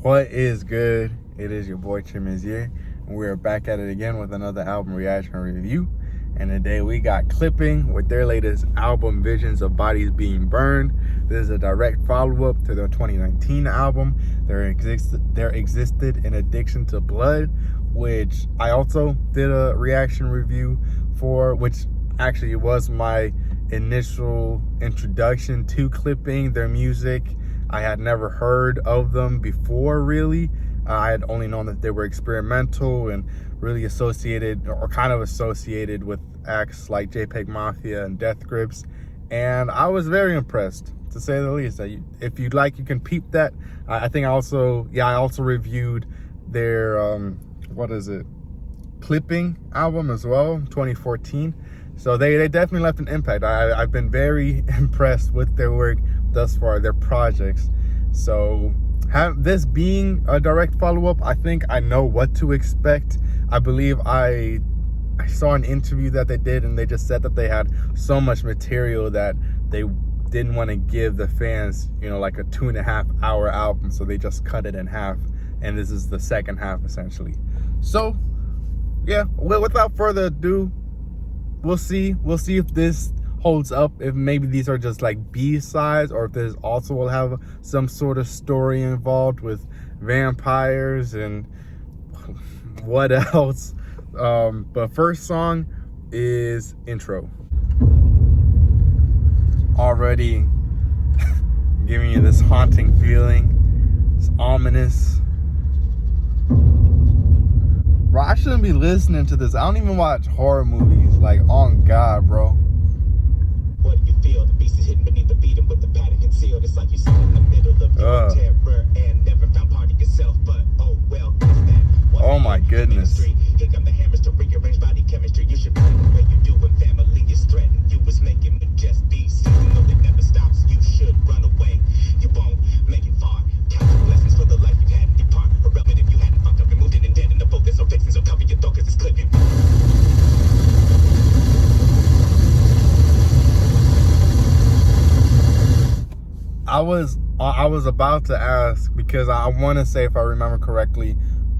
What is good? It is your boy Chimezie, and we're back at it again with another album reaction review. And today we got Clipping with their latest album, Visions of Bodies Being Burned. This is a direct follow-up to their 2019 album, There Existed an Addiction to Blood, which I also did a reaction review for, which actually was my initial introduction to Clipping, their music. I had never heard of them before, really. I had only known that they were experimental and really associated, or kind of associated, with acts like JPEG Mafia and Death Grips. And I was very impressed, to say the least. If you'd like, you can peep that. I think I also reviewed their, Clipping album as well, 2014. So they definitely left an impact. I've been very impressed with their work thus far, their projects. So this being a direct follow-up, I think I know what to expect. I believe I saw an interview that they did, and they just said that they had so much material that they didn't want to give the fans, like a 2.5 hour album, so they just cut it in half, and this is the second half essentially. So yeah, without further ado, we'll see if this holds up, if maybe these are just like B-sides, or if this also will have some sort of story involved with vampires and what else. But first song is Intro. Already giving you this haunting feeling. It's ominous. Bro, I shouldn't be listening to this. I don't even watch horror movies. Like, on God, bro. What do you feel? The beast is hidden beneath the beat, and with the pattern concealed. It's like you sit in the middle of your terror and never found part of yourself. But oh well, oh my goodness. Here come the hammers to rearrange body chemistry. You should be the way you do when family is threatened. You was making me just be. Though it never stops, you should run away. You won't make it far. Count your blessings for the life you've had and depart. Irrelevant if you hadn't fucked up and moved in and dead in the focus. So fixing, so cover your throat, cause it's clipping. I was about to ask, because I want to say, if I remember correctly,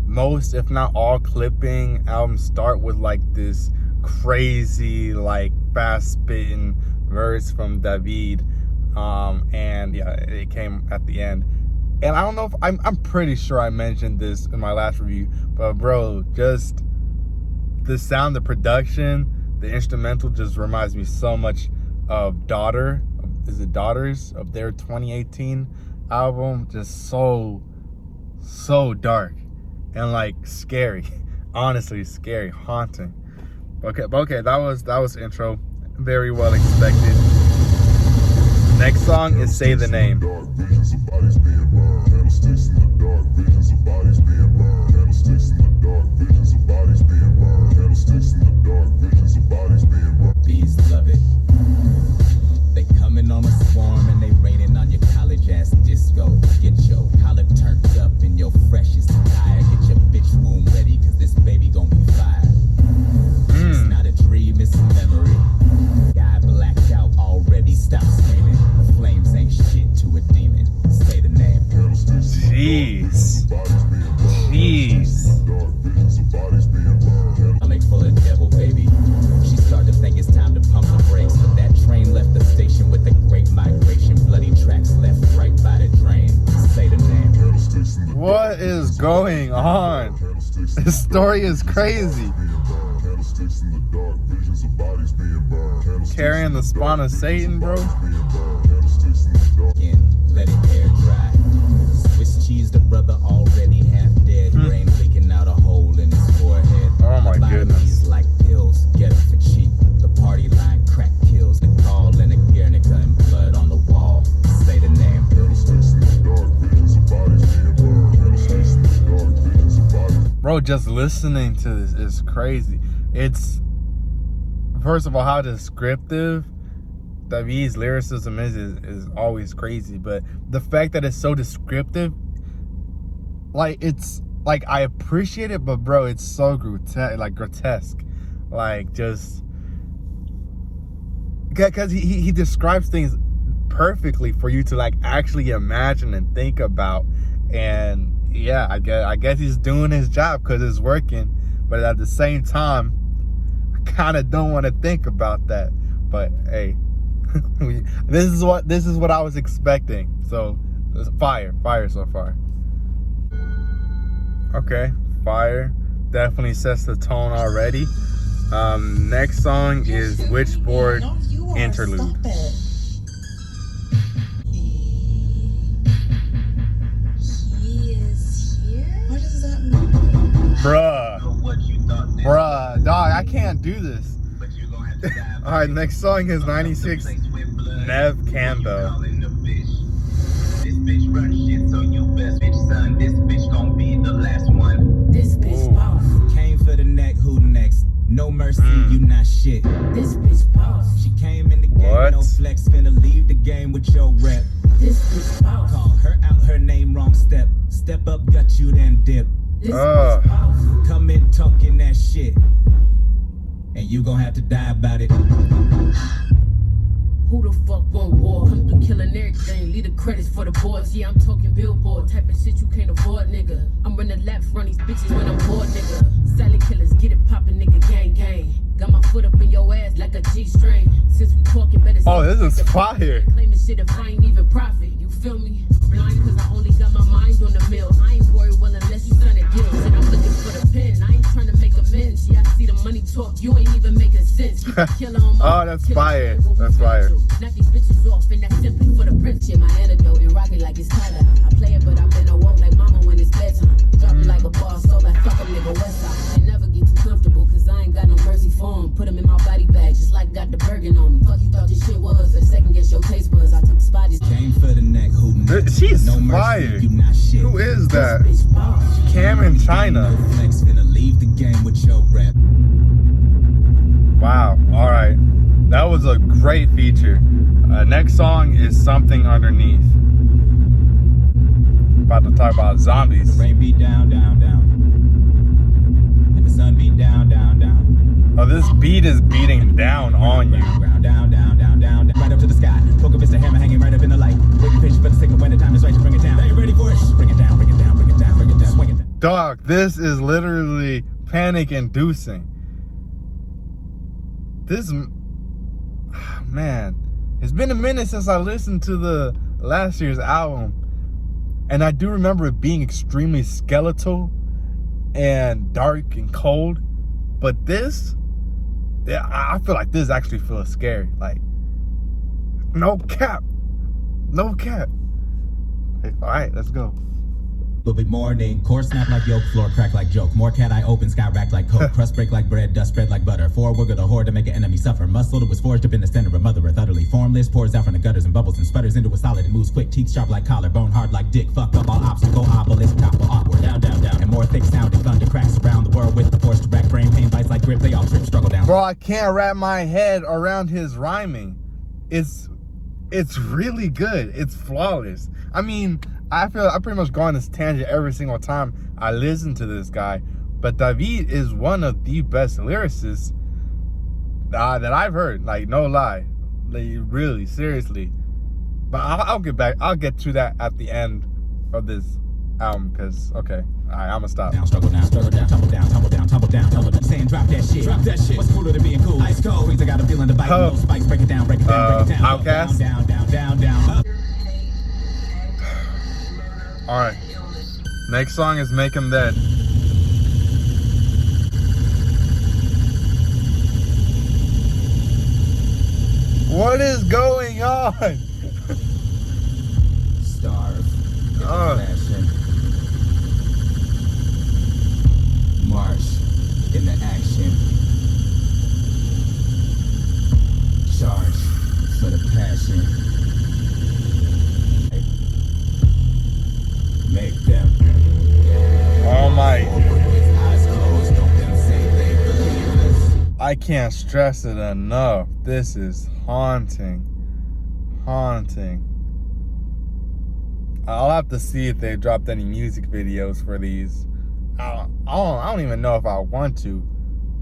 most, if not all, Clipping albums start with like this crazy, like fast spitting verse from David, and yeah, it came at the end. And I don't know if I'm pretty sure I mentioned this in my last review, but bro, just the sound, the production, the instrumental just reminds me so much of Daughter. Is it Daughters, of their 2018 album? Just so dark and like scary. Honestly, scary, haunting. Okay, that was Intro. Very well expected. Next song is Say the Name. Bees love it. They coming on a swarm and they raining on your college ass disco. Get your collar turned up in your freshest attire. Get your bitch womb ready, cause this baby gon' be fire. It's not a dream, it's a memory. Guy blacked out already, stop screaming. The flames ain't shit to a demon. Say the name. Jeez. Stomach full of devil, baby. She started to think it's time to pump the brakes, but that train left the station with a great migration. Bloody tracks left right by the drain. Say the name. What is going on? This story is crazy. Carrying the spawn of Satan, bro. Let it air dry. Swiss cheese, the brother already half dead. Brain leaking out a hole in his forehead. Oh my goodness. Like pills, get them for cheap. The party line crack kills. The call and a Guernica and blood on the wall. Say the name. Bro, just listening to this is crazy. First of all, how descriptive David's lyricism is always crazy, but the fact that it's so descriptive, like, it's like, I appreciate it, but bro, it's so grotesque, like, just because he describes things perfectly for you to like actually imagine and think about, and yeah, I guess he's doing his job because it's working. But at the same time, I kind of don't want to think about that. But hey, this is what I was expecting. So it's fire so far. Okay, fire definitely sets the tone already. Next song is Witchboard Interlude. Bruh, dog, I can't do this. Alright, next song is 96 Nev Campbell. This bitch run shit, so you best bitch, son. This bitch gon' be the last one. This bitch boss. Came for the neck, who next? No mercy, you not shit. This bitch boss. She came in the game, no flex, finna leave the game with your rep. This bitch boss. Call her out, her name wrong step. Step up, got you then dip. This bitch boss. Come in talking that shit, and you gon' have to die about it. Who the fuck want war? Come through killing everything, leave the credits for the boys. Yeah, I'm talking billboard, type of shit you can't afford, nigga. I'm running laps, run these bitches when I'm bored, nigga. Silent killers, get it poppin', nigga, gang, gang. Got my foot up in your ass like a G-string. Since we talking, better oh, this is fire. Claiming shit if I ain't even profit, you feel me? Blind cause I only got my mind on the mill. I ain't worried, well, unless you sign a deal. Shit, I'm looking for the pen, I ain't trying to make amends. Yeah, I see the money talk, you ain't even making sense. Oh, that's fire. That's fire. Knock these bitches off, and that's simply for the prince. Shit, my antidote and rock it like it's Tyler. I play it, but I've been awoke like mama when it's bedtime. Drop it like a boss, so like fuck a nigga west side. I never get too comfortable, cause I ain't got no mercy for him. Put him in my body bag, just like got the Bergen on me. Fuck you thought this shit was, a second guess your taste buds. I took the spot, just came for the neck, who next? She's no fire. Mercy, you not shit. Who is that? Cam in China. No flex, finna leave the game with your rep. Wow. All right. That was a great feature. Next song is Something Underneath. About to talk about zombies. The rain beat down, down, down. And the sun beat down, down, down. Oh, this beat is beating down on you. Down, down, down, down, down, right up to the sky. Poker fist, a hammer hanging right up in the light. Waiting patient for the signal when the time is right to bring it down. Are you ready for it? Bring it down, bring it down, bring it down, bring it down, swing it down. Dog, this is literally panic inducing. This, man, it's been a minute since I listened to the last year's album, and I do remember it being extremely skeletal and dark and cold. But this, yeah, I feel like this actually feels scary. Like, no cap. No cap. Hey, all right, let's go. Little bit morning, core snap like yolk, floor crack like joke. More cat eye open, sky rack like coke. Crust break like bread, dust spread like butter. For wiggle the horde to make an enemy suffer. Muscle that was forged up in the center of mother earth, utterly formless. Pours out from the gutters and bubbles and sputters into a solid and moves quick. Teeth sharp like collar, bone hard like dick. Fuck up all obstacle, obelisk, topple awkward. Down, down, down. And more thick sounding thunder cracks around the world with the force to rack brain pain bites like grip. They all trip, struggle down. Bro, I can't wrap my head around his rhyming. It's really good. It's flawless. I mean, I feel I pretty much go on this tangent every single time I listen to this guy, but David is one of the best lyricists that I've heard. Like, no lie, like, really, seriously. But I'll get back. I'll get to that at the end of this album. Cause okay, all right, I'm gonna stop. Down, struggle down, tumble down, tumble down, tumble down, tumble down. Saying drop that shit, drop that shit. What's cooler than being cool? Ice cold. Queens, I got a feeling the bite. No spikes, break it down, break it down, break it down. Outcast. Down, down, down, down, up. All right. Next song is Make 'Em Dead. What is going on? Starve. Fashion. March into action. Charge for the passion. Make them. Oh my. Eyes closed, don't them say they believe us. I can't stress it enough. This is haunting. Haunting. I'll have to see if they dropped any music videos for these. I don't even know if I want to,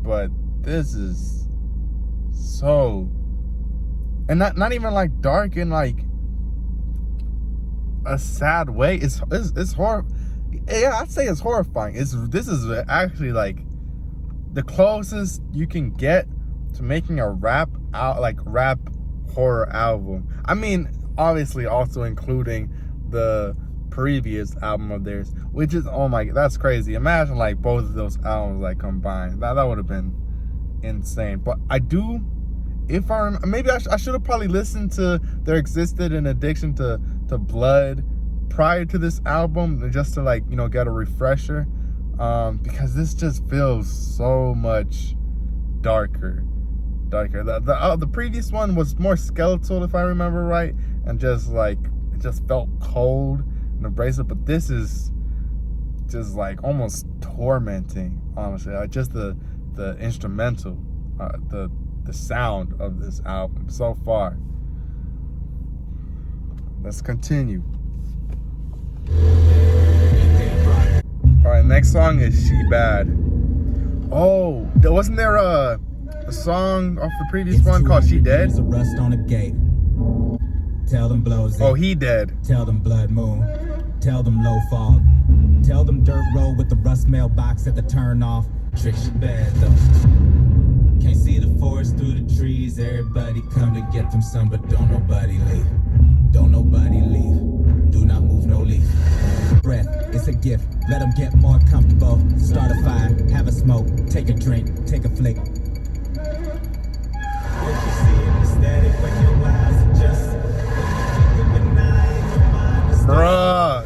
but this is so, and not even like dark in like a sad way. It's horror. Yeah, I'd say it's horrifying. This is actually like the closest you can get to making a rap horror album. I mean, obviously also including the previous album of theirs, which is, oh my, that's crazy. Imagine like both of those albums like combined. That would have been insane. But I do, if I remember, maybe I should have probably listened to There Existed an Addiction to Blood prior to this album, just to like, you know, get a refresher, because this just feels so much darker. The previous one was more skeletal, if I remember right, and just like it just felt cold and abrasive. But this is just like almost tormenting, honestly. Like just the instrumental, the sound of this album so far. Let's continue. All right, next song is She Bad. Oh, wasn't there a song off the previous one called She Dead? Rust on a gate. Tell them blows. Oh, He Dead. Tell them blood moon. Tell them low fog. Tell them dirt road with the rust mailbox at the turn off. Trick she bad though. Can't see the forest through the trees. Everybody come to get them some, but don't nobody leave. Don't nobody leave. Do not move no leaf. Breath, it's a gift. Let them get more comfortable. Start a fire, have a smoke, take a drink, take a flick. Bruh.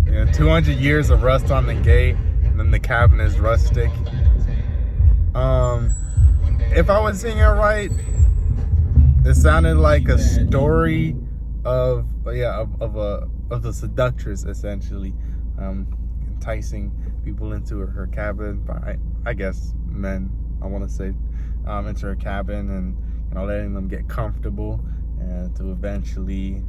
Yeah, 200 years of rust on the gate, and then the cabin is rustic. If I was singing it right, it sounded like a story of the seductress, essentially, enticing people into her cabin. I guess men, I want to say, into her cabin, and you know, letting them get comfortable, and to eventually,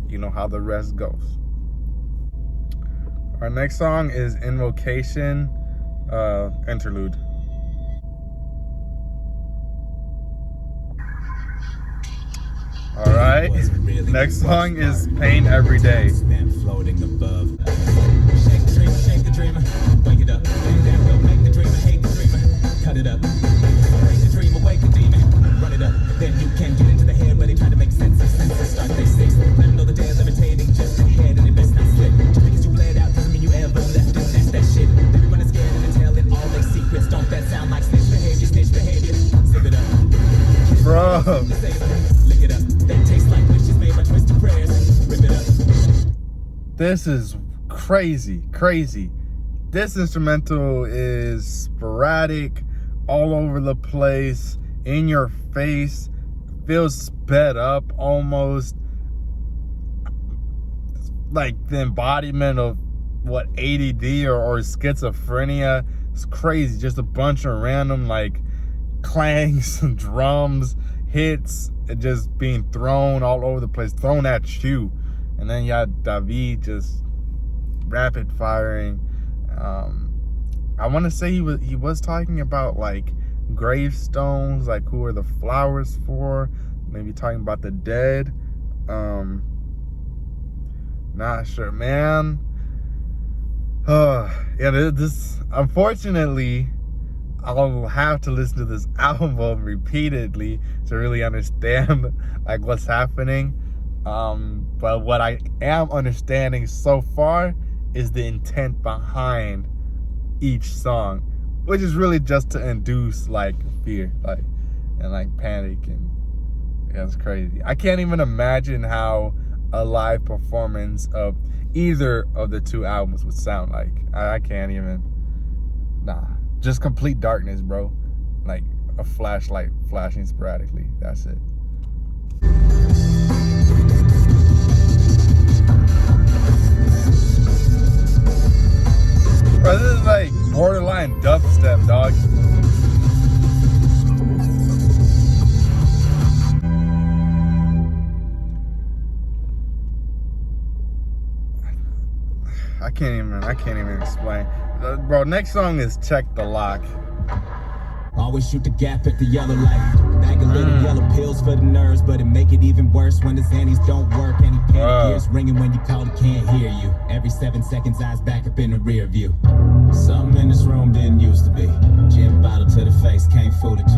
you know how the rest goes. Our next song is Invocation, interlude. All right. Next song is Pain Every Day. Floating above. Shake the dreamer. Wake it up. Lay down, go make the dreamer. Hate the dreamer. Cut it up. Break the dream, awake the demon. Run it up. Then you can get into the head where they try to make sense of senses. Start they six. Let them know the day is levitating just ahead, and it best not slip. Just because you bled out doesn't mean you ever left it. That's that shit. Everyone is scared and they're telling all their secrets. Don't that sound like snitch behavior? Snitch behavior. Zip it up. Bro. Lick it up. That tastes like wishes made by twisted prayers. Rip it up. This is crazy. This instrumental is sporadic, all over the place, in your face, feels sped up almost. Like the embodiment of what, ADD or schizophrenia. It's crazy. Just a bunch of random like clangs and drums, hits, and just being thrown all over the place, thrown at you. And then you had David just rapid firing. I want to say he was talking about like gravestones, like who are the flowers for, maybe talking about the dead. Not sure, man. Yeah, this unfortunately I'll have to listen to this album repeatedly to really understand like what's happening. But what I am understanding so far is the intent behind each song, which is really just to induce like fear, like, and like panic, and yeah, it's crazy. I can't even imagine how a live performance of either of the two albums would sound like. I can't even. Nah, just complete darkness, bro. Like a flashlight flashing sporadically. That's it. Bro, this is like borderline dubstep, dog. I can't even explain. Bro, next song is Check the Lock. Always shoot the gap at the yellow light. Bag of little yellow pills for the nerves, but it make it even worse when the Xannies don't work. Any panic ears ringing when you call, it can't hear you. Every 7 seconds, eyes back up in the rear view. Something in this room didn't used to be. Gin bottle to the face, can't fool the G.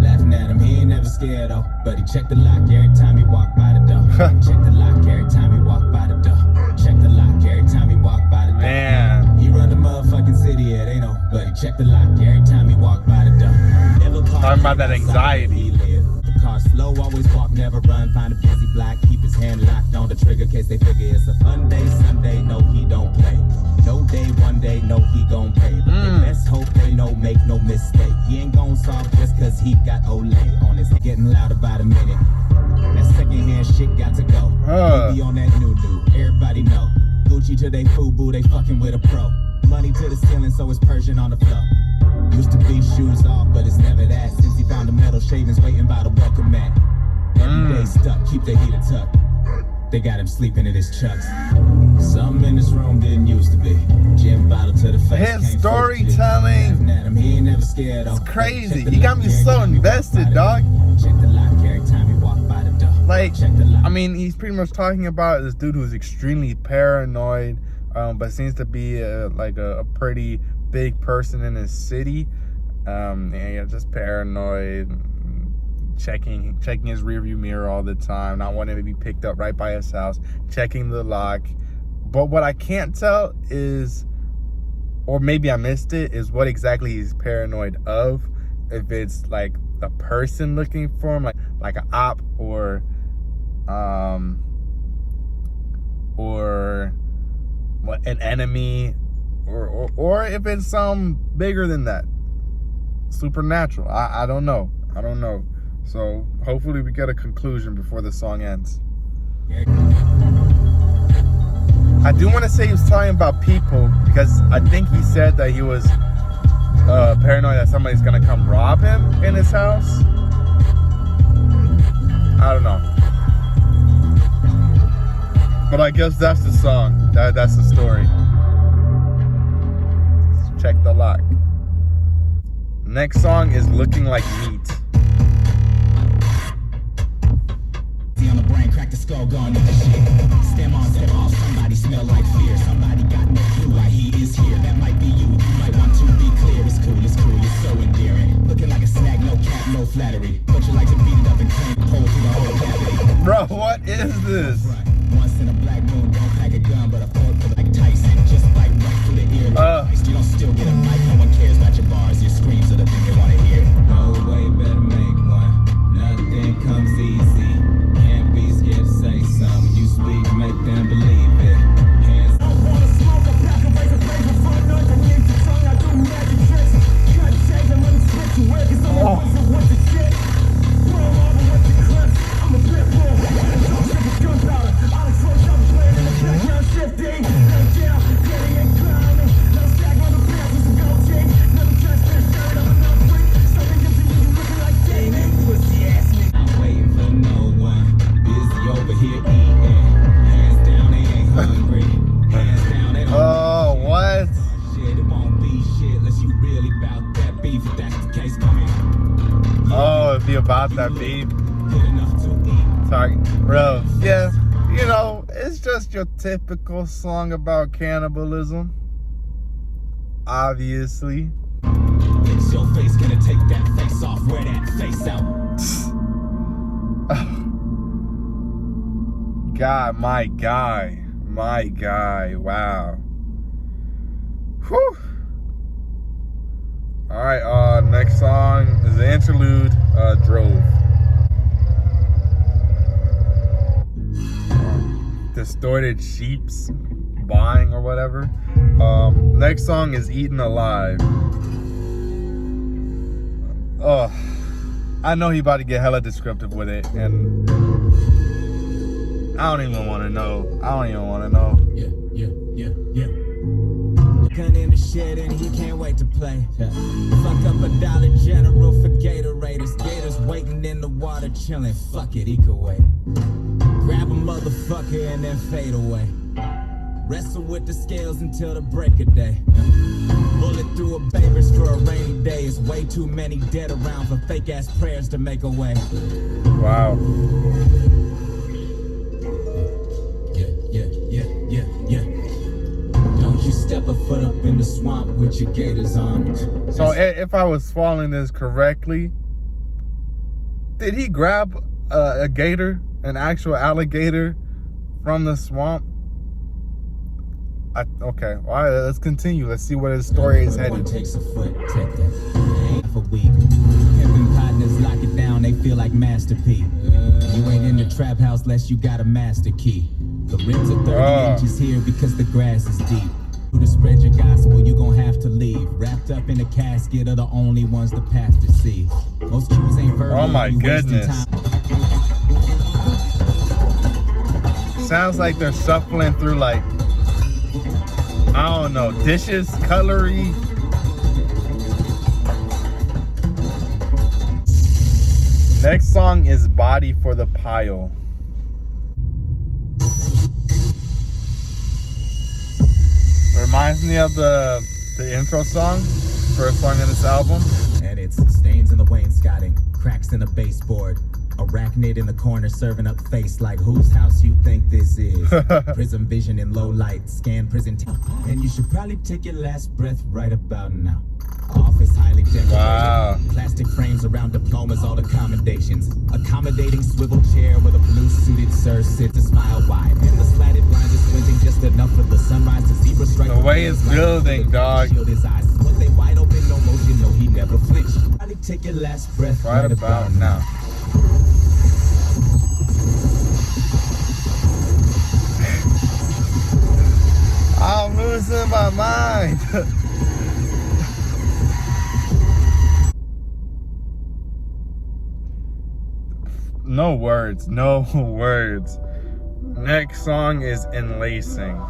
Laughing at him, he ain't never scared though. But he checked the lock every time he walked by the door. Check the lock every time he walked by the door. Check the lock every time he walked by the door. Man. He run the motherfucking city, yeah, they know. But he checked the lock every time he walked by the door. Talking about that anxiety. The car slow, always walk, never run. Find a busy block, keep his hand locked on the trigger, case they figure it's a fun day. Sunday, no, he don't play. No day, one day, no, he gon' pay. But they best hope they know, make no mistake. He ain't gon' solve just cause he got Olay on his head. Getting loud about a minute. That secondhand shit got to go. He be on that new. Everybody know. Gucci to they FUBU, they fucking with a pro. Money to the ceiling, so it's Persian on the floor. Used to be shoes off, but it's never that. Since he found the metal shavings waiting by the welcome mat. Every day stuck, keep the heater tucked. They got him sleeping in his chucks. Something in this room didn't used to be. Gin bottle to the face. His storytelling. At him, he ain't never scared. It's crazy. He got me so invested, dog. Check the lock every time he walk by the door. Like, Check the lock. I mean, he's pretty much talking about this dude who's extremely paranoid, but seems to be like a pretty big person in his city. Yeah, just paranoid, checking his rearview mirror all the time, not wanting to be picked up right by his house, checking the lock. But what I can't tell is, or maybe I missed it, is what exactly he's paranoid of. If it's like a person looking for him, like an op, or what, an enemy, or if it's some bigger than that, supernatural. I don't know. So hopefully we get a conclusion before the song ends. I do want to say he was talking about people, because I think he said that he was paranoid that somebody's gonna come rob him in his house. I don't know, but I guess that's the song. That's the story. Check the lock. Next song is Looking Like Meat. On the brain, crack the skull, gone with the shit. Stem on, step off, somebody smell like fear. Somebody got no clue why he is here. That might be you, you might want to be clear. It's cool, you're so endearing. Looking like a snack, no cap, no flattery. But you like to beat it up and clean the pole through the whole cavity. Bro, what is this? Once in a black moon, don't pack a gun, but a fork for like Tyson. Just like right through the ear. You don't still get a mic, no one cares about your bars. Your screams are the thing they want to hear. No way, better make one. Nothing comes easy. Can't be scared to say something. You speak, make them believe it. Hands I wanna smoke a pack of razor blades in front underneath the tongue. I do magic tricks. Cut shake them and switch to work. It's only once and once the shit. Throw them over with the clips. I'm a flip bull. Don't ship a gunpowder. I'll expose I'm playing in the background shifting. No jail, getting and climbing. No stack on the pants with some gold chain. Never touch their shirt. I'm a no freak. Something gives you looking like Damon. Pussy ass nigga. I'm waiting for no one. Busy over here eating. Hands down, they ain't hungry. Hands down, they don't. Oh, what? Shit, it won't be shit unless you really bout that beef. If that's the case, come here. Oh, it'd be about that beef. Good enough to eat. Sorry, bro. Yeah, you know, it's just your typical song about cannibalism. Obviously. Fix your face, gonna take that face off, wear that face out. God, my guy, wow. Whew. All right, next song is the interlude, Drove. Distorted Sheeps Buying or whatever. Next song is Eaten Alive. Oh, I know he about to get hella descriptive with it, and I don't even want to know. Yeah. Gun in the shed and he can't wait to play. Fuck up $1 General for Gatorators. Gators waiting in the water chilling. Fuck it, he could wait. Grab a motherfucker and then fade away. Wrestle with the scales until the break of day. Bullet through a babers for a rainy day. It's way too many dead around for fake ass prayers to make a way. Wow. Yeah. Don't you step a foot up in the swamp with your gaiters on. So if I was following this correctly, did he grab a gator, an actual alligator from the swamp? Okay, all right, let's continue. Let's see where the story is headed. Takes a foot, take that. Half a week. Pimpin' partners lock it down, they feel like Master P. You ain't in the trap house unless you got a master key. The rims are 30 inches here because the grass is deep. To spread your gospel, you gon' have to leave. Wrapped up in a casket are the only ones the pastor see. Most Jews ain't verbal. Oh my goodness. Sounds like they're shuffling through, like, I don't know, dishes, cutlery. Next song is Body for the Pile. Reminds me of the intro song, first song in this album. And it's stains in the wainscoting, cracks in the baseboard. Arachnid in the corner serving up face like whose house you think this is. Prism vision in low light, scan prison and you should probably take your last breath right about now. Office highly decorated. Wow. Plastic frames around diplomas, all accommodations. Accommodating swivel chair where the blue-suited sir sits a smile wide. And the slatted blind is squinting just enough for the sunrise to zebra strike. The way it's building, dog. Shield his eyes. Was they wide open, no motion, no, he never flinched. Probably take your last breath Right about now. I'm losing my mind. No words, no words. Next song is Enlacing.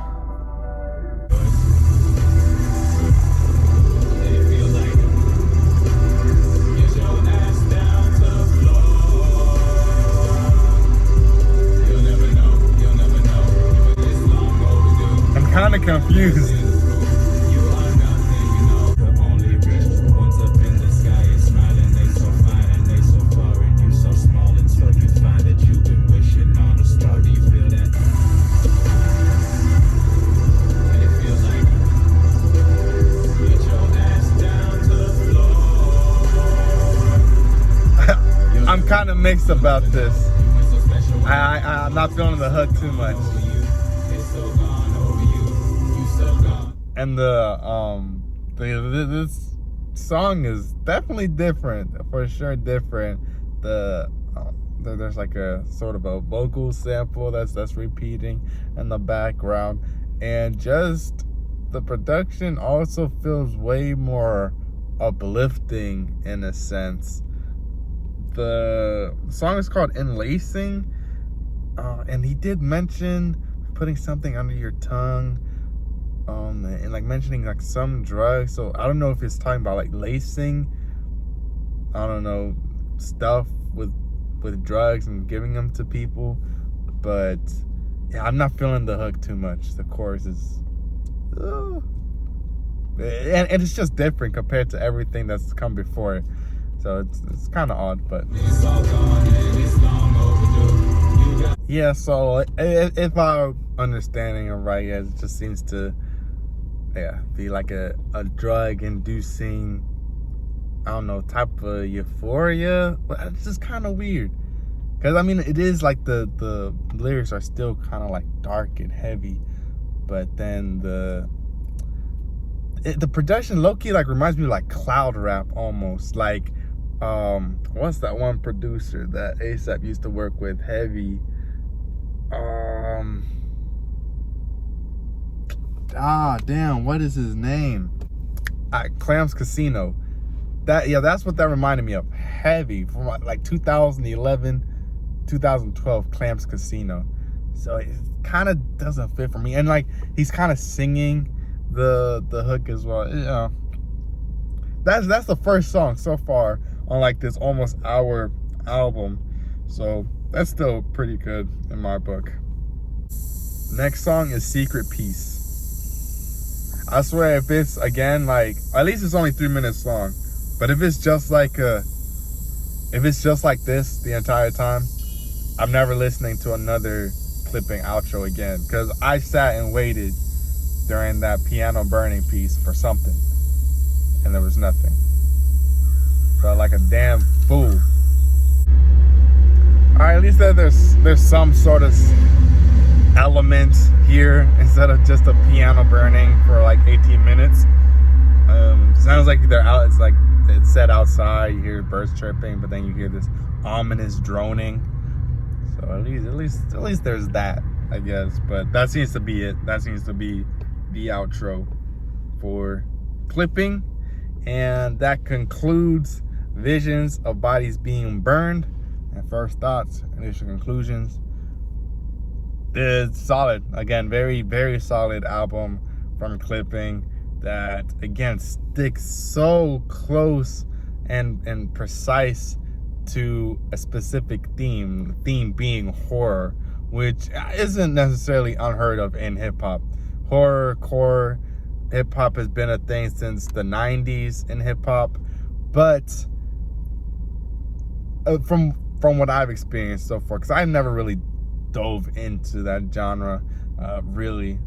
I'm kind of confused. I'm kind of mixed about this. I'm not feeling the hook too much. And this song is definitely different, for sure different. There's like a sort of a vocal sample that's repeating in the background, and just the production also feels way more uplifting in a sense. The song is called Enlacing, and he did mention putting something under your tongue, and like mentioning like some drugs. So I don't know if it's talking about like lacing, I don't know, stuff with drugs and giving them to people. But yeah, I'm not feeling the hook too much. The chorus is and it's just different compared to everything that's come before it. So it's kind of odd, but yeah. So if I'm understanding it right, yeah, it just seems to be like a drug-inducing, I don't know, type of euphoria. But it's just kind of weird, because I mean it is like the lyrics are still kind of like dark and heavy, but then the production low-key like reminds me of like cloud rap almost. Like what's that one producer that ASAP used to work with heavy? Damn, what is his name? Clams Casino. That's what that reminded me of. Heavy from like 2011, 2012 Clams Casino. So it kind of doesn't fit for me. And like he's kind of singing the hook as well. You know, that's the first song so far on like this almost hour album. So that's still pretty good in my book. Next song is Secret Peace. I swear, if it's again like, at least it's only 3 minutes long, but if it's just like this the entire time, I'm never listening to another clipping outro again, because I sat and waited during that piano burning piece for something, and there was nothing. Felt like a damn fool. Alright, at least there's some sort of element here instead of just a piano burning for like 18 minutes. Sounds like they're out. It's like it's set outside. You hear birds chirping, but then you hear this ominous droning. So at least there's that, I guess. But that seems to be it. That seems to be the outro for clipping, and that concludes Visions of Bodies Being Burned. And first thoughts, initial conclusions. It's solid. Again, very, very solid album from clipping that, again, sticks so close and precise to a specific theme. The theme being horror, which isn't necessarily unheard of in hip-hop. Horrorcore hip-hop has been a thing since the 90s in hip-hop, but from what I've experienced so far, because I've never really dove into that genre really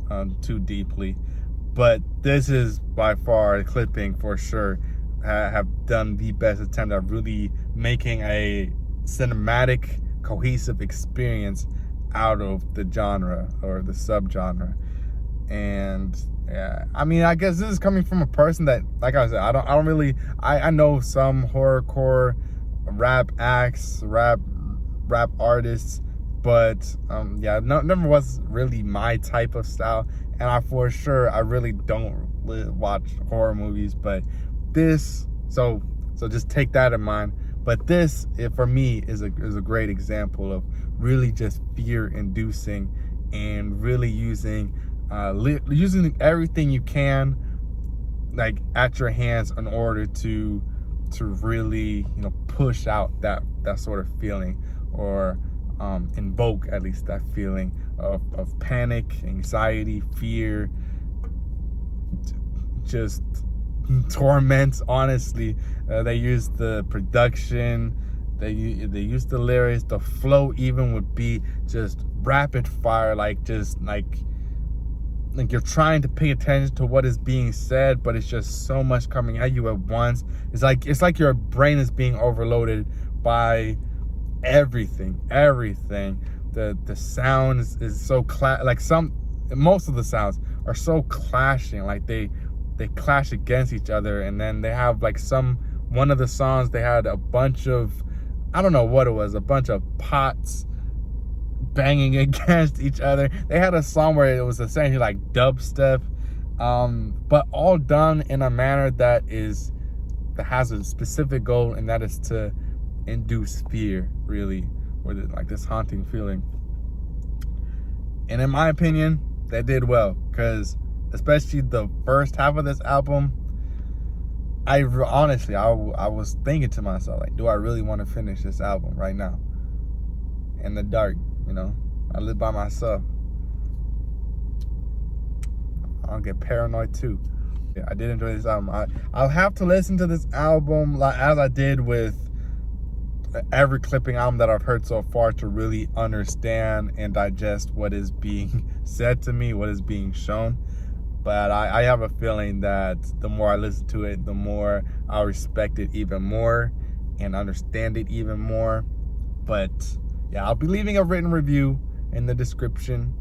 too deeply, but this is by far, clipping for sure have done the best attempt at really making a cinematic, cohesive experience out of the genre or the subgenre. And yeah, I mean, I guess this is coming from a person that, like I said, I don't really, I know some horrorcore rap acts, rap artists, but yeah, never was really my type of style. And I really don't watch horror movies, but this, so just take that in mind. But this, for me, is a great example of really just fear-inducing and really using everything you can, like, at your hands in order to really, push out that sort of feeling, or invoke at least that feeling of panic, anxiety, fear, just torment. Honestly, they use the production, they use the lyrics, the flow even would be just rapid fire, like you're trying to pay attention to what is being said, but it's just so much coming at you at once. It's like your brain is being overloaded by everything. The sounds is so most of the sounds are so clashing, like they clash against each other. And then they have like one of the songs, they had a bunch of, I don't know what it was, a bunch of pots banging against each other. They had a song where it was essentially like dubstep, but all done in a manner that has a specific goal, and that is to induce fear, really, with it, like this haunting feeling. And in my opinion, they did well, because especially the first half of this album, I was thinking to myself, like, do I really want to finish this album right now in the dark? I live by myself. I'll get paranoid too. Yeah, I did enjoy this album. I'll have to listen to this album as I did with every clipping album that I've heard so far, to really understand and digest what is being said to me, what is being shown. But I have a feeling that the more I listen to it, the more I'll respect it even more and understand it even more. But yeah, I'll be leaving a written review in the description.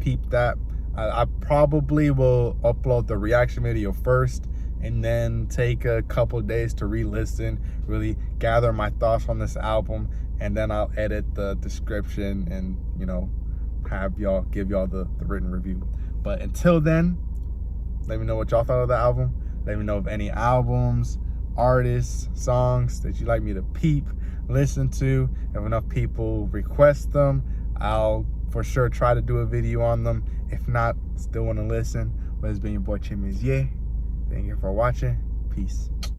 Peep that. I probably will upload the reaction video first, and then take a couple days to re-listen, really gather my thoughts on this album, and then I'll edit the description and give y'all the written review. But until then, let me know what y'all thought of the album. Let me know of any albums, artists, songs that you'd like me to peep, listen to. If enough people request them, I'll for sure try to do a video on them. If not, still want to listen. But it's been your boy Chimezie. Thank you for watching. Peace.